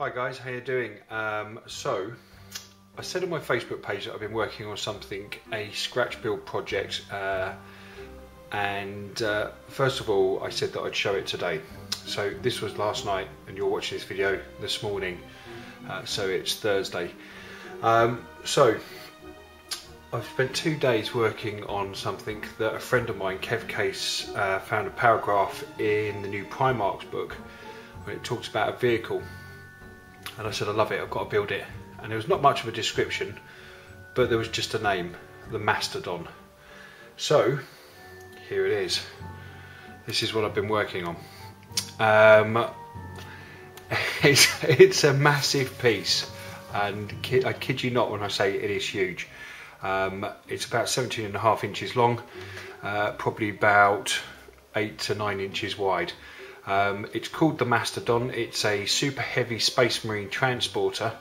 Hi guys, how you doing? So I said on my Facebook page that I've been working on something, a scratch build project, and first of all I said that I'd show it today. So this was last night and you're watching this video this morning, so it's Thursday. So I've spent 2 days working on something that a friend of mine, Kev Case, found a paragraph in the new Primark's book when it talks about a vehicle. And I said, I love it, I've got to build it. And there was not much of a description, but there was just a name, the Mastadon. So, here it is. This is what I've been working on. It's a massive piece, and I kid you not when I say it is huge. It's about 17.5 inches long, probably about 8 to 9 inches wide. It's called the Mastadon. It's a super heavy Space Marine transporter,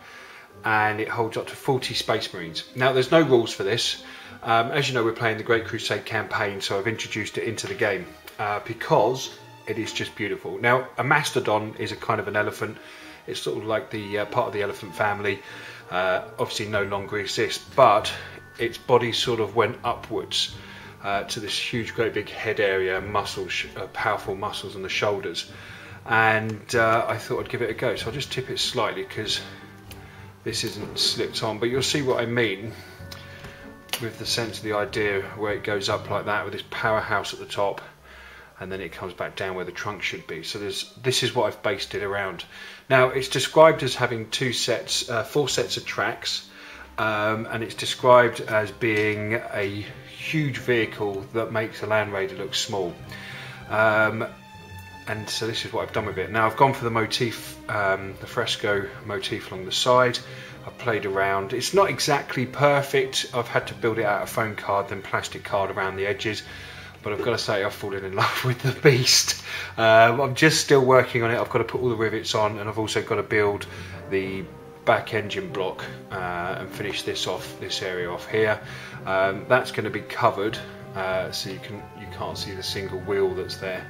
and it holds up to 40 Space Marines. Now there's no rules for this. As you know, we're playing the Great Crusade campaign, so I've introduced it into the game because it is just beautiful. Now a Mastodon is a kind of an elephant. It's sort of like the part of the elephant family. Obviously no longer exists, but its body sort of went upwards to this huge, great big head area, muscles, powerful muscles on the shoulders, and I thought I'd give it a go. So I'll just tip it slightly because this isn't slipped on, but you'll see what I mean with the sense of the idea where it goes up like that with this powerhouse at the top, and then it comes back down where the trunk should be. So this is what I've based it around. Now it's described as having 4 sets of tracks, and it's described as being a huge vehicle that makes a Land Raider look small. And so this is what I've done with it. Now I've gone for the motif, the fresco motif along the side. I've played around. It's not exactly perfect. I've had to build it out of foam card, then plastic card around the edges. But I've got to say, I've fallen in love with the beast. I'm just still working on it. I've got to put all the rivets on, and I've also got to build the back engine block and finish this area off here. That's going to be covered, so you can't see the single wheel that's there.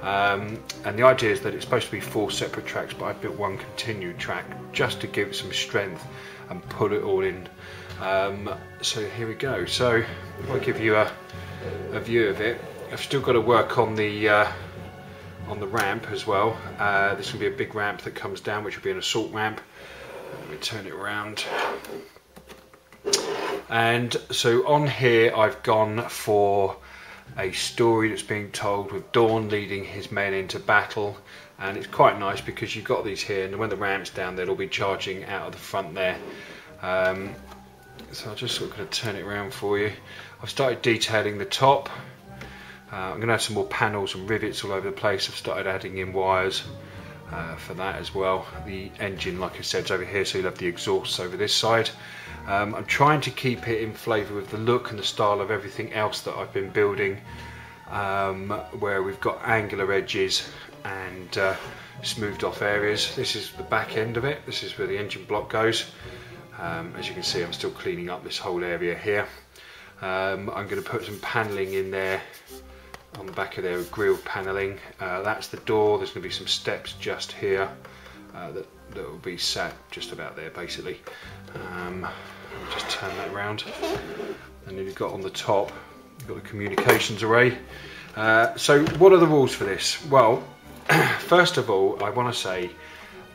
And the idea is that it's supposed to be 4 separate tracks, but I built one continued track just to give it some strength and put it all in. So here we go. So I'll give you a view of it. I've still got to work on the ramp as well. This will be a big ramp that comes down, which will be an assault ramp. Let me turn it around. And so on here I've gone for a story that's being told with Dawn leading his men into battle, and it's quite nice because you've got these here, and when the ramp's down they'll all be charging out of the front there. So I'll just sort of going to turn it around for you. I've started detailing the top. I'm going to have some more panels and rivets all over the place. I've started adding in wires for that as well. The engine, like I said, is over here, so you'll have the exhausts over this side. I'm trying to keep it in flavour with the look and the style of everything else that I've been building, where we've got angular edges and smoothed off areas. This is the back end of it. This is where the engine block goes. As you can see, I'm still cleaning up this whole area here. I'm going to put some panelling in there on the back of there, grille panelling. That's the door. There's going to be some steps just here that will be sat just about there, basically. Let me just turn that around. And then you've got on the top, you've got the communications array. So what are the rules for this? Well, first of all, I want to say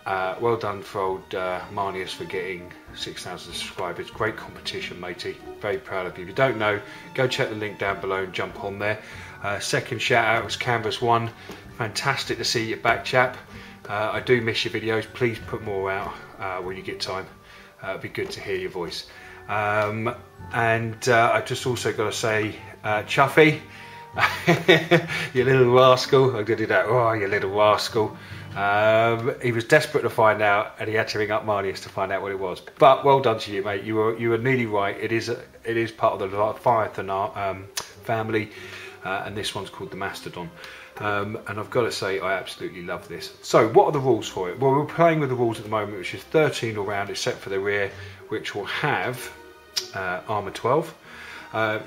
well done for old Marnius for getting 6,000 subscribers. Great competition, matey. Very proud of you. If you don't know, go check the link down below and jump on there. Second shout out was Canvas1. Fantastic to see you back, chap. I do miss your videos. Please put more out when you get time. It'd be good to hear your voice. And I've just also got to say, Chuffy, you little rascal. I'm going to do that. Oh, you little rascal. He was desperate to find out, and he had to ring up Marnius to find out what it was. But well done to you, mate. You were nearly right. It is part of the Leviathan family, and this one's called the Mastodon. And I've got to say, I absolutely love this. So what are the rules for it? Well, we're playing with the rules at the moment, which is 13 all round, except for the rear, which will have armour 12.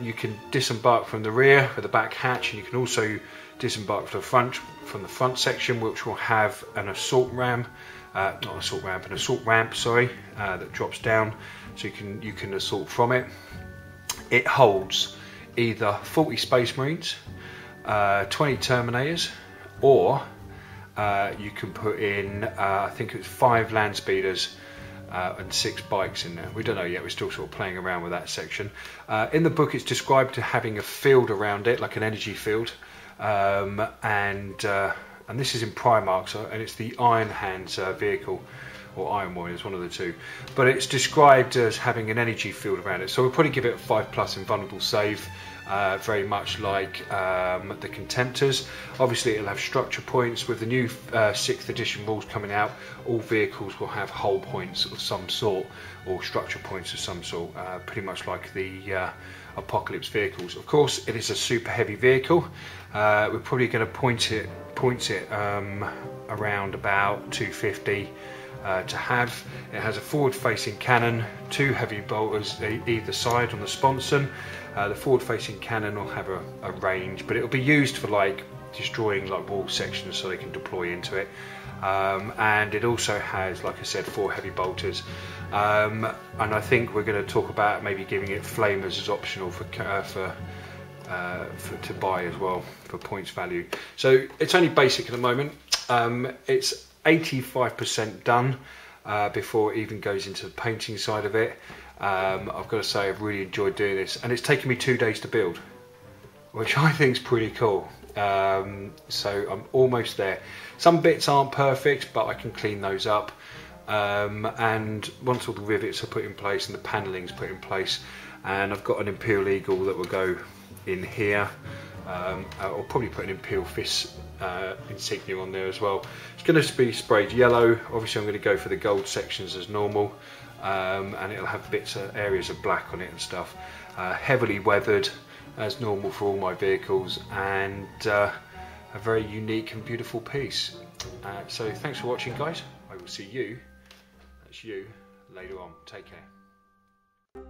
You can disembark from the rear with the back hatch, and you can also disembark from the front section, which will have an assault ram not an assault ramp, an assault ramp, sorry, that drops down, so you can assault from it. It holds either 40 Space Marines, 20 Terminators, or you can put in, I think it's 5 land speeders and 6 bikes in there. We don't know yet, we're still sort of playing around with that section. In the book it's described to having a field around it, like an energy field, and this is in Primark, and it's the Iron Hands vehicle, or Iron Warriors, one of the two. But it's described as having an energy field around it, so we'll probably give it a 5+ invulnerable save, very much like the Contemptors. Obviously it'll have structure points. With the new 6th edition rules coming out, all vehicles will have hull points of some sort, or structure points of some sort, pretty much like the Apocalypse vehicles. Of course it is a super heavy vehicle. We're probably going to point it around about 250 to have. It has a forward facing cannon, 2 heavy bolters either side on the sponson. The forward facing cannon will have a range, but it will be used for like destroying like wall sections, so they can deploy into it. And it also has, like I said, 4 heavy bolters. And I think we're going to talk about maybe giving it flamers as optional to buy as well for points value. So it's only basic at the moment. It's 85% done before it even goes into the painting side of it. I've got to say I've really enjoyed doing this, and it's taken me 2 days to build, which I think is pretty cool. So I'm almost there. Some bits aren't perfect, but I can clean those up. And once all the rivets are put in place and the panelling's put in place, and I've got an Imperial Eagle that will go in here. I'll probably put an Imperial Fist insignia on there as well. It's going to be sprayed yellow. Obviously I'm going to go for the gold sections as normal, and it'll have areas of black on it and stuff. Heavily weathered as normal for all my vehicles, and a very unique and beautiful piece. So thanks for watching, guys. I will see you, that's you, later on. Take care.